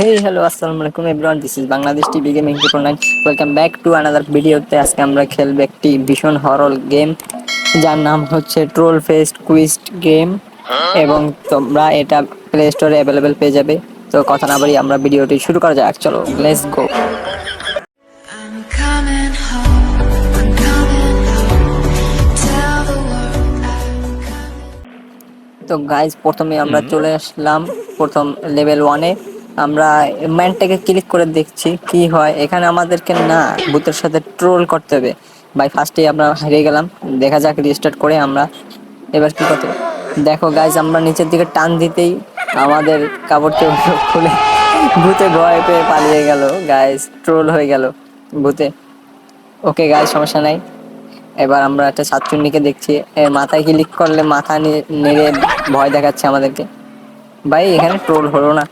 Hey, hello, আসসালামু আলাইকুম everyone. This is Bangladesh TV Gaming 999. Welcome back to another video. তে আজকে আমরা খেলবো একটি ভীষণ হরর গেম যার নাম হচ্ছে ট্রোল ফেস্ট কুইজ গেম এবং তোমরা এটা প্লে স্টোরে অ্যাভেলেবেল পেয়ে যাবে। তো কথা না বাড়িয়ে আমরা ভিডিওটি শুরু করা যাক, চলো let's go. I'm coming home, I'm coming home. Tell the world I'm coming. তো গাইজ প্রথমে আমরা চলে আসলাম প্রথম লেভেল 1-এ। আমরা ম্যানটাকে ক্লিক করে দেখছি কি হয়। এখানে আমাদেরকে না ভূতের সাথে ট্রোল করতে হবে ভাই। ফার্স্টেই আমরা হেরে গেলাম, দেখা যাক রিস্টার্ট করে আমরা এবার কি করতে হবে। দেখো গাইজ আমরা নিচের দিকে টান দিতেই আমাদের কাপড় চোপড় খুলে ভূতে ভয় পেয়ে পালিয়ে গেল। গাইজ ট্রোল হয়ে গেল ভূতে। ওকে গাইজ সমস্যা নাই। এবার আমরা একটা সাতচুন্নিকে দেখছি, এর মাথায় ক্লিক করলে মাথা নেড়ে ভয় দেখাচ্ছে আমাদেরকে। ভাই এখানে ট্রোল হলো না,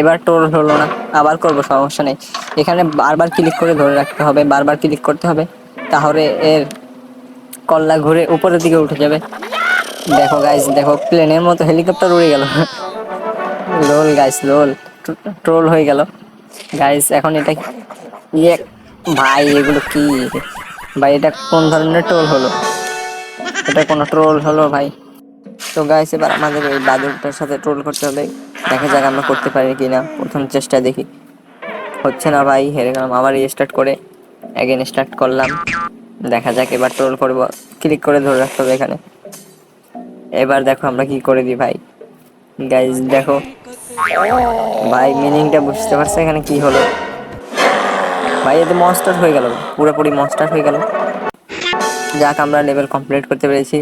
এবার ট্রোল হলো না, আবার করব সমস্যা নেই। এখানে বারবার ক্লিক করে ধরে রাখতে হবে, বারবার ক্লিক করতে হবে, তাহলে এর কল্লা ঘুরে উপরের দিকে উঠে যাবে। দেখো গাইস, দেখো প্লেনের মতো হেলিকপ্টার উড়ে গেল। লোল গাইস, লোল ট্রোল হয়ে গেল গাইস। এখন এটা ইয়ে ভাই, এগুলো কি ভাই? এটা কোন ধরনের ট্রোল হলো? এটা কোনো ট্রোল হলো ভাই? তো গাইস এবার আমাদের এই বাদুড়টার সাথে ট্রোল করতে হবে, দেখা যাক আমরা করতে পারি কিনা। প্রথম চেষ্টায় দেখি, হচ্ছে না ভাই, হেরে গেলাম। আবার রিস্টার্ট করে অ্যাগেন স্টার্ট করলাম, দেখা যাক এবার ট্রোল করব। ক্লিক করে ধরে রাখতে হবে এখানে। এবার দেখো আমরা কি করে দিই ভাই। গাইস দেখো ভাই, মিনিংটা বুঝতে পারছে এখানে কি হলো ভাই? এতে মনস্টার হয়ে গেল, পুরোপুরি মনস্টার হয়ে গেল। যাক আমরা লেভেল কমপ্লিট করতে পেরেছি,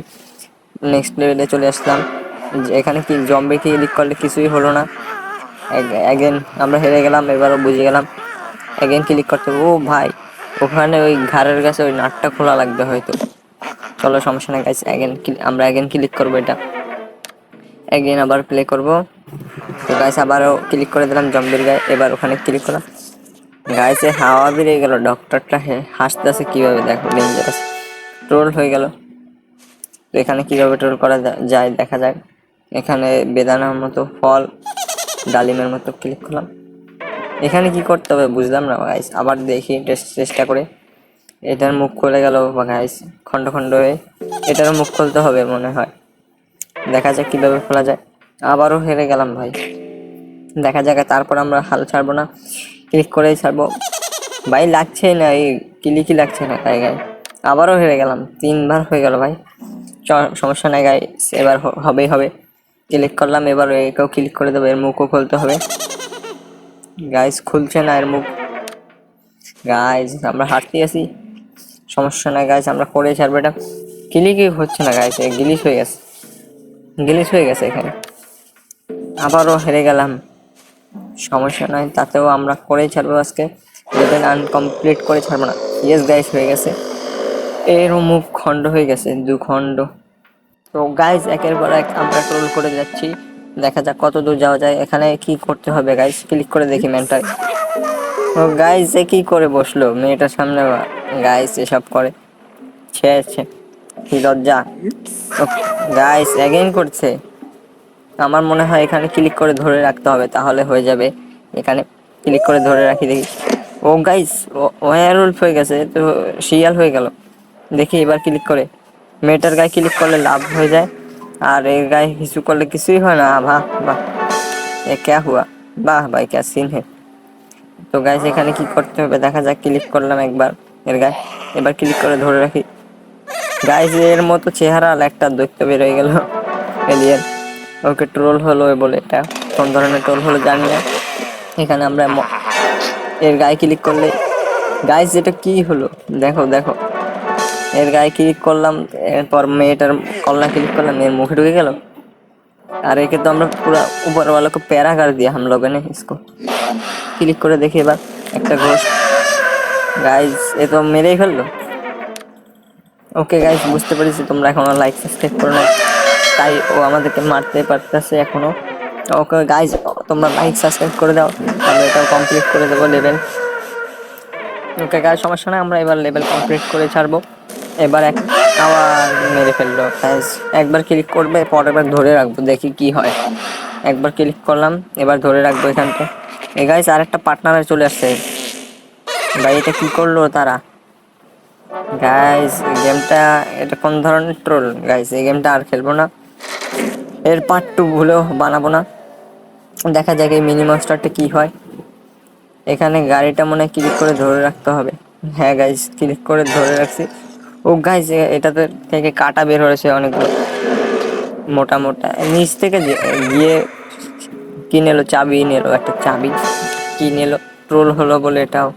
নেক্সট লেভেলে চলে আসলাম। এখানে কি জম্বি ক্লিক করলে কিছুই হলো না। অ্যাগেন আমরা হেরে গেলাম, এবারও বুঝে গেলাম অ্যাগেন ক্লিক করতে হবে। ও ভাই, ওখানে ওই ঘাড়ের কাছে ওই নাটটা খোলা লাগবে হয়তো। চলো সমস্যা নেই গাইস, আমরা অ্যাগেন ক্লিক করবো এটা, অ্যাগেন আবার প্লে করব। তো গাইস আবারও ক্লিক করে দিলাম জম্বির গায়ে, এবার ওখানে ক্লিক করলাম। গাইসে হাওয়া বেরিয়ে গেল, ডক্টরটা হাসতেছে কিভাবে দেখো, ডেঞ্জারাস। ট্রোল হয়ে গেল। তো এখানে কিভাবে ট্রোল করা যায় দেখা যাক। এখানে বেদানার মতো ফল, ডালিমের মতো ক্লিক করলাম। এখানে কি করতে হবে বুঝলাম না গাইস, আবার দেখি চেষ্টা করে। এটার মুখ খুলে গেল গাইস, খন্ড খন্ড হয়ে। এটারও মুখ খুলতে হবে মনে হয়, দেখা যাক কিভাবে খোলা যায়। আবারও হেরে গেলাম ভাই, দেখা যাক। তারপর আমরা হাল ছাড়বো না, ক্লিক করেই ছাড়বো ভাই। লাগছেই না, এই ক্লিকই লাগছে না তাই গাই। আবারও হেরে গেলাম, 3বার হয়ে গেল ভাই। সমস্যা নাই গাইস, এবার হবেই হবে। ক্লিক করলাম, এবার একেও ক্লিক করে দেবো, এর মুখও খুলতে হবে। গাইস খুলছে না এর মুখ। গাইস আমরা হাঁটতে আছি, সমস্যা নাই গাইস, আমরা করে ছাড়বো এটা। ক্লিকই হচ্ছে না গাইস, গ্লিচ হয়ে গেছে, গ্লিচ হয়ে গেছে এখানে। আবারও হেরে গেলাম, সমস্যা নাই, তাতেও আমরা করেই ছাড়বো আজকে। লেভেল আনকমপ্লিট করে ছাড়বো না। ইয়েস গাইস হয়ে গেছে, এরও মুখ খণ্ড হয়ে গেছে, 2 খণ্ড। তো গাইস একের পর এক আমরা ট্রোল করে যাচ্ছি, দেখা যাক কত দূর যাওয়া যায়। এখানে কি করতে হবে গাইস, ক্লিক করে দেখি ম্যানটায়। ও গাইস এ কি করে বসলো মেয়েটার সামনে? গাইস এসব করে, ছে ছে, কি লজ্জা। গাইস অ্যাগেইন করছে। আমার মনে হয় এখানে ক্লিক করে ধরে রাখতে হবে, তাহলে হয়ে যাবে। এখানে ক্লিক করে ধরে রাখি দেখি। ও গাইস ওয়ারউলফ হয়ে গেছে, তো শিয়াল হয়ে গেল। দেখি এবার ক্লিক করে, মেয়েটার গায়ে ক্লিক করলে লাভ হয়ে যায়, আর এর গায়ে কিছু করলে কিছুই হয় না। বাহ বাহ, এ ক্যা হুয়া, বাহ ভাই ক্যা সিন হে। তো গাইস এখানে কি করতে হবে দেখা যাক। ক্লিক করলাম একবার এর গায়ে, এবার ক্লিক করে ধরে রাখি। গাইস এর মতো চেহারা একটা দৈত্য বের হয়ে গেল, এলিয়েন। ওকে ট্রোল হলো বলে, এটা কোন ধরনের ট্রোল হলো জানি না। এখানে আমরা এর গায়ে ক্লিক করলে, গাইস এটা কি হলো দেখো দেখো, এর গায়ে ক্লিক করলাম, এরপর মেয়েটার কল্লা ক্লিক করলাম, এর মুখে ঢুকে গেল। আর একে তো আমরা পুরা ऊपर वाला को पैरा कर दिया हम लोगों ने इसको। ক্লিক করে দেখি এবার একটা ঘোষ। গাইস এ তো মেরেই ফেললো। ওকে গাইস বুঝতে পেরেছি তোমরা এখনো লাইক সাবস্ক্রাইব করো না, তাই ও আমাদেরকে মারতে পারতেছে এখনো। ওকে গাইস তোমরা লাইক সাবস্ক্রাইব করে দাও, আমরা এটাও কমপ্লিট করে দেবো লেভেল। ওকে গাইস সমস্যা না, আমরা এবার লেভেল কমপ্লিট করে ছাড়বো। এবার আবার মেরে ফেললো গাইস। একবার ক্লিক করবে, পরের বার ধরে রাখবো, দেখি কি হয়। একবার ক্লিক করলাম, এবার ধরে রাখবো এখানটা। এই গাইস আরেকটা পার্টনারে চলে আসছে ভাই, এটা কি করলো তারা? গাইস গেমটা এটা কোন ধরনের ট্রোল গাইস, এই গেমটা আর খেলবো না, এর পার্ট 2 ভুলেও বানাবো না। দেখা যাক এই মিনি মনস্টারটা কি হয়। এখানে গাড়িটা মনে হয় ক্লিক করে ধরে রাখতে হবে। হ্যাঁ গাইস ক্লিক করে ধরে রাখছি। ও গাইস এটাতে থেকে কাটা বের হয়েছে অনেকগুলো মোটা মোটা, নিচ থেকে গিয়ে কি নিলো, চাবি নিলো, একটা চাবি কি নিলো, ট্রোল হলো বলে এটাও।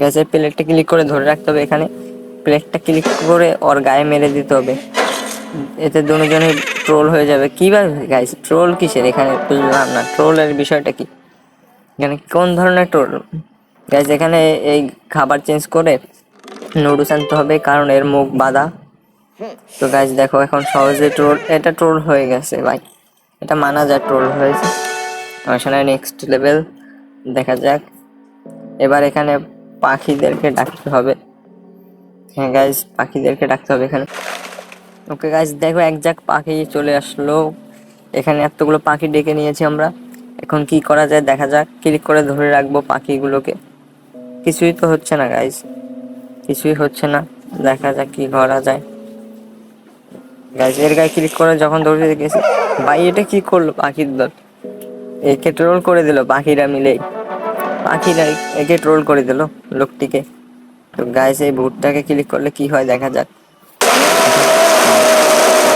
গ্যাসের প্লেটটা ক্লিক করে ধরে রাখতে হবে, এখানে প্লেটটা ক্লিক করে ওর গায়ে মেরে দিতে হবে, এতে দুজনেই ট্রোল হয়ে যাবে। কিভাবে গাইস ট্রোল কিসের এখানে বুঝলাম না, ট্রোলের বিষয়টা কি এখানে, কোন ধরনের ট্রোল গাইস? এখানে এই খাবার চেঞ্জ করে নুডলস আনতে হবে কারণ এর মুখ বাঁধা। তো গাইস দেখো এখন সহজে ট্রোল, এটা ট্রোল হয়ে গেছে ভাই, এটা মানা যায় ট্রোল হয়েছে। আমার নেক্সট লেভেল দেখা যাক। এবার এখানে পাখিদেরকে ডাকতে হবে। হ্যাঁ গাইস পাখিদেরকে ডাকতে হবে এখানে। ওকে গাইস দেখো এক ঝাঁক পাখি চলে আসলো, এখানে এতগুলো পাখি ডেকে নিয়েছি আমরা। এখন কি করা যায় দেখা যাক, ক্লিক করে ধরে রাখবো পাখিগুলোকে। কিছুই তো হচ্ছে না গাইস, কিছুই হচ্ছে না, দেখা যাক কি করা যায়। গাইস এর গায়ে ক্লিক করে যখন ধরে গেছি, ভাই এটা কি করলো পাখির দল, একে ট্রোল করে দিল পাখিরা মিলেই, পাখিরা একে ট্রোল করে দিল লোকটিকে। তো গাইস এই ভুটটাকে ক্লিক করলে কি হয় দেখা যাক।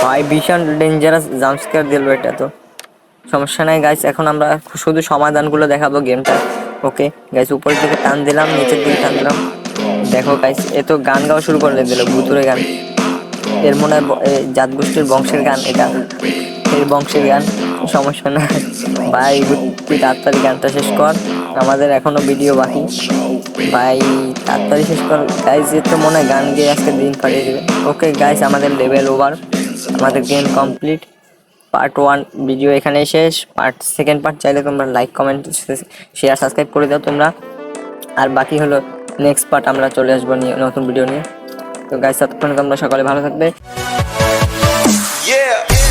ভাই ভীষণ ডেঞ্জারাস জাম্পস্কেয়ার দিল এটা, তো সমস্যা নাই গাইস, এখন আমরা শুধু সমাধানগুলো দেখাবো গেমটা। ওকে গাইস উপরের দিকে টান দিলাম, নিচের দিকে টান দিলাম, দেখো গাইস এ তো গান গাওয়া শুরু করে দিল, ভুতুরে গান। এর মনে হয় জাত গোষ্ঠীর বংশের গান, এটা এর বংশের গান, সমস্যা না ভাই, তুই তাড়াতাড়ি গানটা শেষ কর, আমাদের এখনো ভিডিও বাকি ভাই, তাড়াতাড়ি শেষ কর গাইস, এ তো মনে হয় গান গেয়ে আজকে দিন কাটিয়ে দেবে। ওকে গাইস আমাদের লেভেল ওভার, আমাদের গেম কমপ্লিট। পার্ট 1 ভিডিও এখানেই শেষ, সেকেন্ড পার্ট চাইলে তোমরা লাইক কমেন্ট শেয়ার সাবস্ক্রাইব করে দাও তোমরা, আর বাকি হলো নেক্সট পার্ট আমরা চলে আসবো নিয়ে নতুন ভিডিও নিয়ে। তো গাইস ততক্ষণ তোমরা সকালে ভালো থাকবে। Yeah.